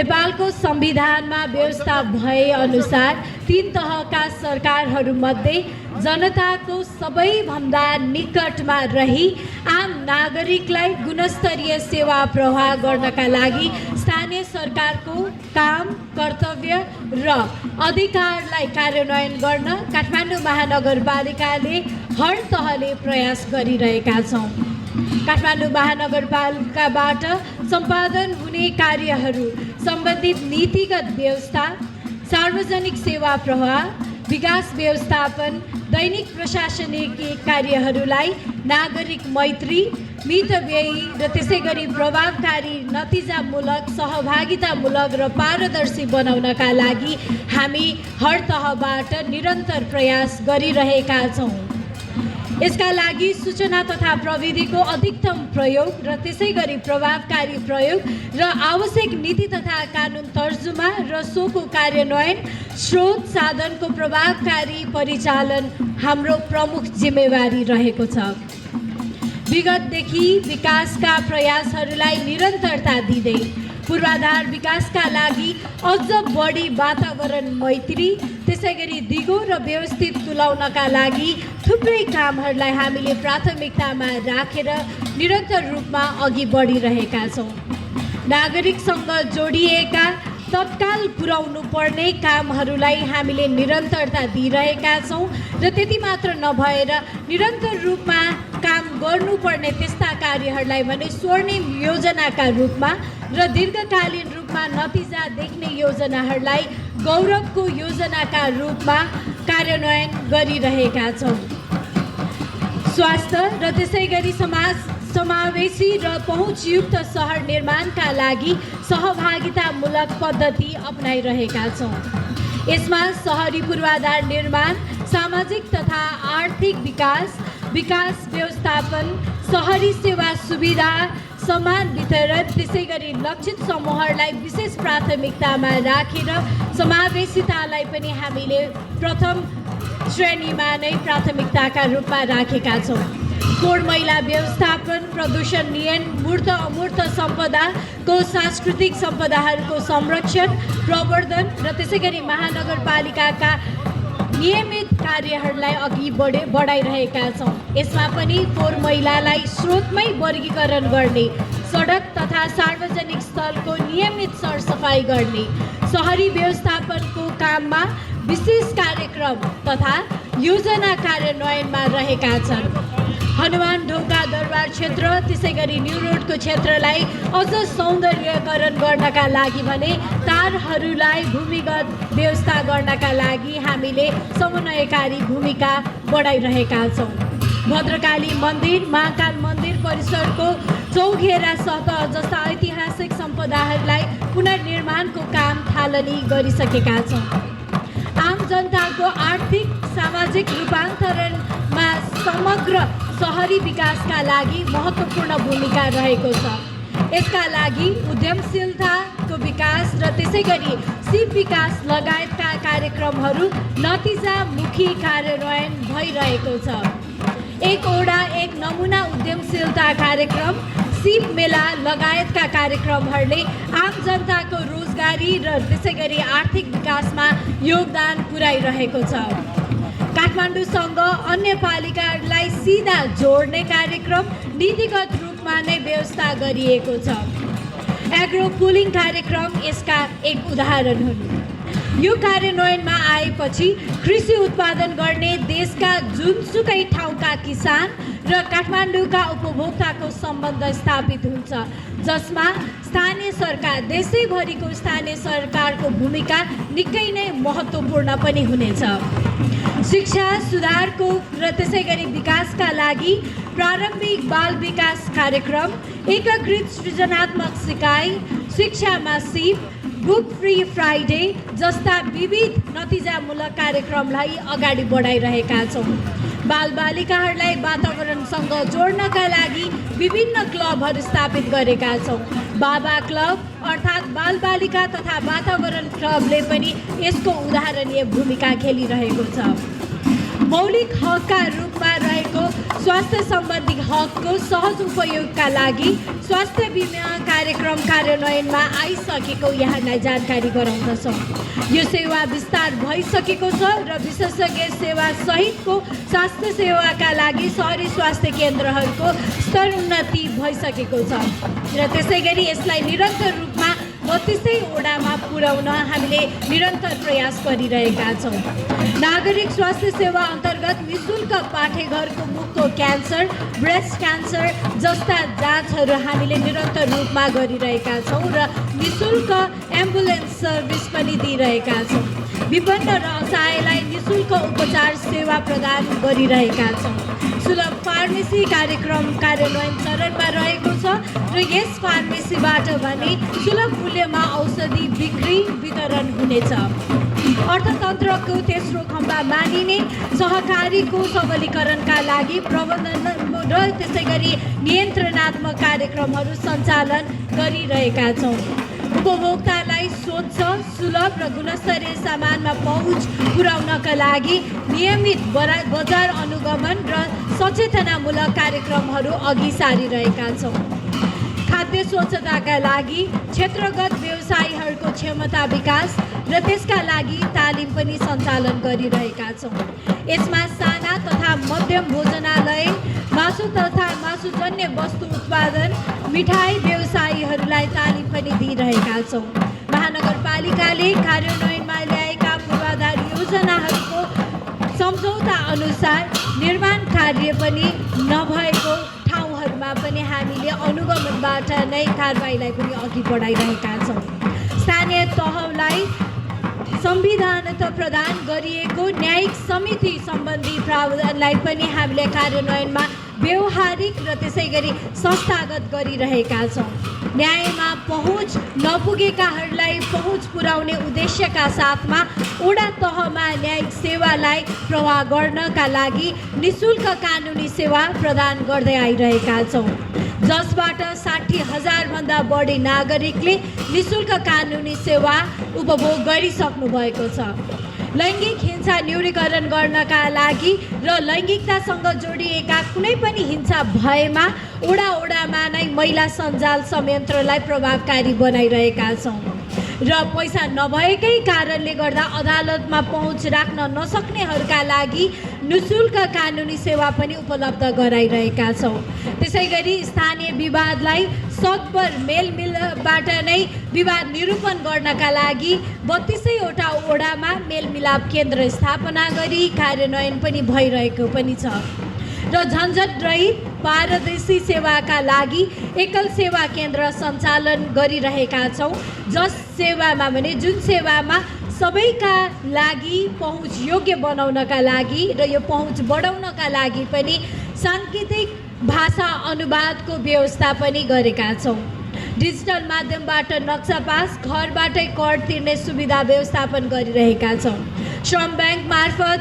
नेपालको संविधानमा व्यवस्था भए अनुसार 3 तहका सरकारहरूमध्ये जनताको सबैभन्दा निकटमा रही आम नागरिकलाई गुणस्तरीय सेवा प्रवाह गर्नका लागि स्थानीय सरकारको काम, कर्तव्य र अधिकारलाई कार्यान्वयन गर्न काठमाडौँ महानगरपालिकाले हर तहले प्रयास गरिरहेका छौँ। काठमाडौँ महानगरपालिकाबाट सम्पादन हुने कार्यहरू सम्बन्धित नीतिगत व्यवस्था, सार्वजनिक सेवा प्रवाह, विकास व्यवस्थापन, दैनिक प्रशासनिक कार्यहरूलाई नागरिक मैत्री, मितव्ययी र त्यसै गरी प्रभावकारी, नतिजामूलक, सहभागितामूलक र पारदर्शी बनाउनका लागि हामी हर तहबाट निरन्तर प्रयास गरिरहेका छौँ। यसका लागि सूचना तथा प्रविधिको अधिकतम प्रयोग र त्यसै गरी प्रभावकारी प्रयोग र आवश्यक नीति तथा कानुन तर्जुमा र सोको कार्यान्वयन, स्रोत साधनको प्रभावकारी परिचालन हाम्रो प्रमुख जिम्मेवारी रहेको छ। विगतदेखि विकासका प्रयासहरूलाई निरन्तरता दिँदै पूर्वाधार विकासका लागि अझ बढी वातावरण मैत्री, त्यसै गरी दिगो र व्यवस्थित तुल्याउनका लागि थुप्रै कामहरूलाई हामीले प्राथमिकतामा राखेर निरन्तर रूपमा अघि बढिरहेका छौँ। नागरिकसँग जोडिएका तत्काल पुर्याउनु पर्ने कामहरूलाई हामीले निरन्तरता दिइरहेका छौँ र त्यति मात्र नभएर निरन्तर रूपमा काम गर्नुपर्ने त्यस्ता कार्यहरूलाई भने स्वर्णिम योजनाका रूपमा र दीर्घकालीन रूपमा नतिजा देख्ने योजनाहरूलाई गौरवको योजनाका रूपमा कार्यान्वयन गरिरहेका छौँ। स्वास्थ्य र त्यसै गरी समावेशी र पहुँचयुक्त सहर निर्माणका लागि सहभागितामूलक पद्धति अपनाइरहेका छौँ। यसमा सहरी पूर्वाधार निर्माण, सामाजिक तथा आर्थिक विकास, विकास व्यवस्थापन, सहरी सेवा सुविधा, समान वितरण, त्यसै गरी लक्षित समूहहरूलाई विशेष प्राथमिकतामा राखेर समावेशितालाई पनि हामीले प्रथम श्रेणीमा नै प्राथमिकताका रूपमा राखेका छौँ। फोहोर मैला व्यवस्थापन, प्रदूषण नियन्त्रण, मूर्त अमूर्त सम्पदाको सांस्कृतिक सम्पदाहरूको संरक्षण, प्रवर्धन र त्यसै गरी महानगरपालिकाका नियमित कार्यहरूलाई अघि बढाइरहेका छौँ। यसमा पनि फोहोर मैलालाई स्रोतमै वर्गीकरण गर्ने, सडक तथा सार्वजनिक स्थलको नियमित सरसफाइ गर्ने, सहरी व्यवस्थापनको काममा विशेष कार्यक्रम तथा योजना कार्यान्वयनमा रहेका छन्। हनुमान ढोका दरबार क्षेत्र, त्यसै गरी न्यू रोडको क्षेत्रलाई अझ सौन्दर्यकरण गर्नका लागि भने तारहरूलाई भूमिगत व्यवस्था गर्नका लागि हामीले समन्वयकारी भूमिका बढाइरहेका छौँ। भद्रकाली मन्दिर, महाकाल मन्दिर परिसरको चौघेरा सतह जस्ता ऐतिहासिक सम्पदाहरूलाई पुनर्निर्माणको काम थालनी गरिसकेका छौँ। आम जनताको आर्थिक सामाजिक रूपान्तरणमा समग्र सहरी विकासका लागि महत्त्वपूर्ण भूमिका रहेको छ। यसका लागि उद्यमशीलताको विकास र त्यसै गरी सिप विकास लगायतका कार्यक्रमहरू नतिजामुखी कार्यान्वयन भइरहेको छ। एक नमुना उद्यमशीलता कार्यक्रम, सिप मेला लगायतका कार्यक्रमहरूले आम जनताको रोजगारी र त्यसै गरी आर्थिक विकासमा योगदान पुर्याइरहेको छ। काठमाडौँसँग अन्य पालिकाहरूलाई सिधा जोड्ने कार्यक्रम नीतिगत रूपमा नै व्यवस्था गरिएको छ। एग्रो पुलिङ कार्यक्रम यसका एक उदाहरण हुन्। यो कार्यान्वयनमा आएपछि कृषि उत्पादन गर्ने देशका जुनसुकै ठाउँका किसान र काठमाडौँका उपभोक्ताको सम्बन्ध स्थापित हुन्छ, जसमा स्थानीय सरकार, देशैभरिको स्थानीय सरकारको भूमिका निकै नै महत्त्वपूर्ण पनि हुनेछ। शिक्षा सुधारको र त्यसै गरी विकासका लागि प्रारम्भिक बाल विकास कार्यक्रम, एकीकृत सृजनात्मक सिकाइ, शिक्षामा सिप, बुक फ्री फ्राइडे जस्ता विविध नतिजामूलक कार्यक्रमलाई अगाडि बढाइरहेका छौँ। बालबालिकाहरूलाई वातावरणसँग जोड्नका लागि विभिन्न क्लबहरू स्थापित गरेका छौँ। बाबा क्लब अर्थात् बालबालिका तथा वातावरण क्लबले पनि यसको उदाहरणीय भूमिका खेलिरहेको छ। मौलिक हकका रूपमा रहेको स्वास्थ्य सम्बन्धी हकको सहज उपयोगका लागि स्वास्थ्य बिमा कार्यक्रम कार्यान्वयनमा आइसकेको यहाँलाई जानकारी गराउँदछौँ। यो सेवा विस्तार भइसकेको छ र विशेषज्ञ सेवा सहितको स्वास्थ्य सेवाका लागि सहरी स्वास्थ्य केन्द्रहरूको स्तरोन्नति भइसकेको छ र त्यसै गरी यसलाई निरन्तर रूपमा 32 वडामा पुर्याउन हामीले निरन्तर प्रयास गरिरहेका छौँ। नागरिक स्वास्थ्य सेवा अन्तर्गत निःशुल्क पाठेघरको मुखको क्यान्सर, ब्रेस्ट क्यान्सर जस्ता जाँचहरू हामीले निरन्तर रूपमा गरिरहेका छौँ र निःशुल्क एम्बुलेन्स सर्भिस पनि दिइरहेका छौँ। विपन्न र असहायलाई निःशुल्क उपचार सेवा प्रदान गरिरहेका छौँ। सुलभ फार्मेसी कार्यक्रम कार्यान्वयन चरणमा रहेको छ र यस फार्मेसीबाट भने सुलभ मूल्यमा औषधि बिक्री वितरण हुनेछ। अर्थतन्त्रको तेस्रो खम्बा मानिने सहकारीको सबलीकरणका लागि प्रबन्धन र त्यसै गरी नियन्त्रणात्मक कार्यक्रमहरू सञ्चालन गरिरहेका छौँ। उपभोक्तालाई स्वच्छ, सुलभ र गुणस्तरीय सामानमा पहुँच पुर्याउनका लागि नियमित बजार अनुगमन र सचेतनामूलक कार्यक्रमहरू अघि सारिरहेका छौँ। खाद्य स्वच्छताका लागि क्षेत्रगत व्यवसायीहरूको क्षमता विकास र त्यसका लागि तालिम पनि सञ्चालन गरिरहेका छौँ। यसमा साना तथा मध्यम भोजनालय, मासु तथा मासुजन्य वस्तु उत्पादन, मिठाई व्यवसायीहरूलाई तालिम पनि दिइरहेका छौँ। महानगरपालिकाले कार्यान्वयनमा ल्याएका पूर्वाधार योजनाहरूको सम्झौता अनुसार निर्माण कार्य पनि नभएको ठाउँहरूमा पनि हामीले अनुगमनबाट नै कारबाहीलाई पनि अघि बढाइरहेका छौँ। स्थानीय तहलाई संविधानत प्रदान गरिएको न्यायिक समिति सम्बन्धी प्रावधानलाई पनि हामीले कार्यान्वयनमा व्यवहारिक र त्यसै गरी संस्थागत गरिरहेका छौँ। न्यायमा पहुँच नपुगेकाहरूलाई पहुँच पुर्याउने उद्देश्यका साथमा वडा तहमा न्यायिक सेवालाई प्रवाह गर्नका लागि निःशुल्क कानुनी सेवा प्रदान गर्दै आइरहेका छौँ, जसबाट 60,000 भन्दा बढी नागरिकले निःशुल्क कानुनी सेवा उपभोग गरिसक्नु भएको छ। लैङ्गिक हिंसा न्यूनीकरण गर्नका लागि र लैङ्गिकतासँग जोडिएका कुनै पनि हिंसा भएमा वडामा नै महिला सञ्जाल संयन्त्रलाई प्रभावकारी बनाइरहेका छौँ र पैसा नभएकै कारणले गर्दा अदालतमा पहुँच राख्न नसक्नेहरूका लागि निःशुल्क कानुनी सेवा पनि उपलब्ध गराइरहेका छौँ। त्यसै गरी स्थानीय विवादलाई सकभर मेलमिलापबाट नै विवाद निरूपण गर्नका लागि 32 वटा वडामा मेलमिलाप केन्द्र स्थापना गरी कार्यान्वयन पनि भइरहेको पनि छ र झन्झट-रहित पारदर्शी सेवाका लागि एकल सेवा केन्द्र सञ्चालन गरिरहेका छौँ, जुन सेवामा सबैका लागि पहुँच योग्य बनाउनका लागि र यो पहुँच बढाउनका लागि पनि साङ्केतिक भाषा अनुवादको व्यवस्था पनि गरेका छौँ। डिजिटल माध्यमबाट नक्सा पास, घरबाटै कर तिर्ने सुविधा व्यवस्थापन गरिरहेका छौँ। श्रम ब्याङ्क मार्फत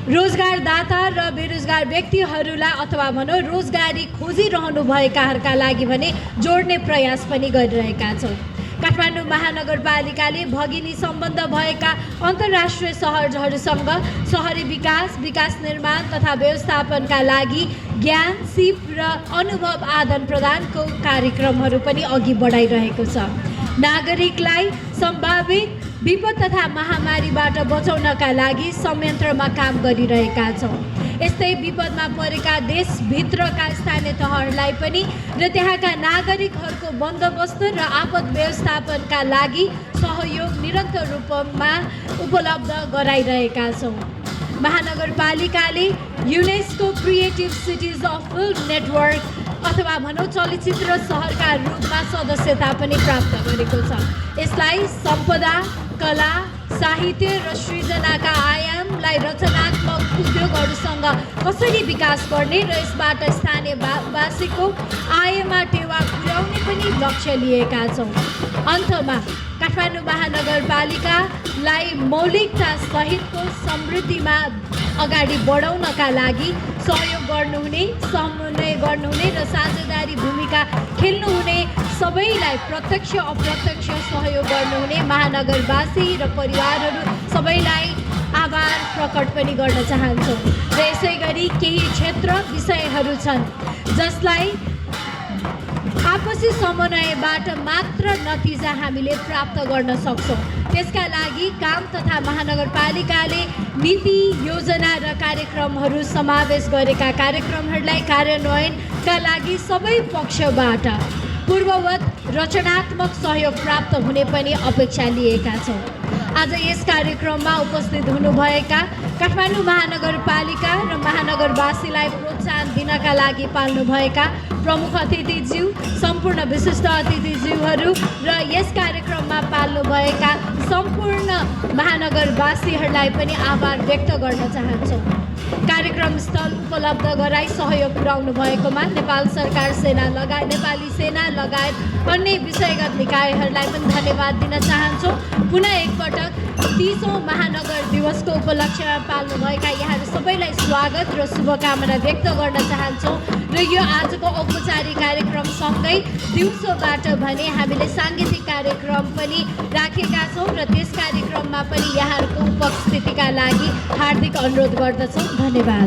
रोजगारदाता र बेरोजगार व्यक्तिहरूलाई अथवा भनौँ रोजगारी खोजिरहनुभएकाहरूका लागि भने जोड्ने प्रयास पनि गरिरहेका छौँ। काठमाडौँ महानगरपालिकाले भगिनी सम्बन्ध भएका अन्तर्राष्ट्रिय सहरहरूसँग सहरी विकास निर्माण तथा व्यवस्थापनका लागि ज्ञान, सिप र अनुभव आदान प्रदानको कार्यक्रमहरू पनि अघि बढाइरहेको छ। नागरिकलाई सम्भावित विपद तथा महामारीबाट बचाउनका लागि संयन्त्रमा काम गरिरहेका छौँ। यस्तै विपदमा परेका देशभित्रका स्थानीय तहहरूलाई पनि र त्यहाँका नागरिकहरूको बन्दोबस्त र आपद व्यवस्थापनका लागि सहयोग निरन्तर रूपमा उपलब्ध गराइरहेका छौँ। महानगरपालिकाले UNESCO creative cities of film network अथवा भनौँ चलचित्र सहरका रूपमा सदस्यता पनि प्राप्त गरेको छ। यसलाई सम्पदा, कला, साहित्य र सृजनाका आयामलाई रचनात्मक उद्योगहरूसँग कसरी विकास गर्ने र यसबाट स्थानीयवासीको आयमा टेवा पुर्याउने पनि लक्ष्य लिएका छौँ। अन्तमा काठमाडौँ महानगरपालिकालाई मौलिकता सहितको समृद्धिमा अगाडि बढाउनका लागि सहयोग गर्नुहुने, समन्वय गर्नुहुने र साझेदारी भूमिका खेल्नुहुने सबैलाई प्रत्यक्ष अप्रत्यक्ष सहयोग गर्नुहुने महानगरवासी र परिवारहरू सबैलाई आभार प्रकट पनि गर्न चाहन्छौँ र यसै गरी केही क्षेत्र विषयहरू छन् जसलाई आपसी समन्वयबाट मात्र नतिजा हामीले प्राप्त गर्न सक्छौँ। त्यसका लागि काम तथा महानगरपालिकाले नीति योजना र कार्यक्रमहरू समावेश गरेका कार्यक्रमहरूलाई कार्यान्वयनका लागि सबै पक्षबाट पूर्ववत रचनात्मक सहयोग प्राप्त हुने पनि अपेक्षा लिएका छौँ। आज यस कार्यक्रममा उपस्थित हुनुभएका काठमाडौँ महानगरपालिका र महानगरवासीलाई प्रोत्साहन दिनका लागि पाल्नुभएका प्रमुख अतिथिज्यू, सम्पूर्ण विशिष्ट अतिथिज्यूहरू र यस कार्यक्रममा पाल्नुभएका सम्पूर्ण महानगरवासीहरूलाई पनि आभार व्यक्त गर्न चाहन्छौँ। कार्यक्रम स्थल उपलब्ध गराई सहयोग पुर्याउनु भएकोमा नेपाल सरकार नेपाली सेना लगायत अन्य विषयगत निकायहरूलाई पनि धन्यवाद दिन चाहन्छौँ। पुनः एकपटक 30औं महानगर दिवसको उपलक्ष्यमा पाल्नुभएका यहाँहरू सबैलाई स्वागत र शुभकामना व्यक्त गर्न चाहन्छौँ र यो आजको औपचारिक कार्यक्रमसँगै दिउँसोबाट भने हामीले साङ्गीतिक कार्यक्रम पनि राखेका छौँ र त्यस कार्यक्रममा पनि यहाँहरूको उपस्थितिका लागि हार्दिक अनुरोध गर्दछौँ। धन्यवाद।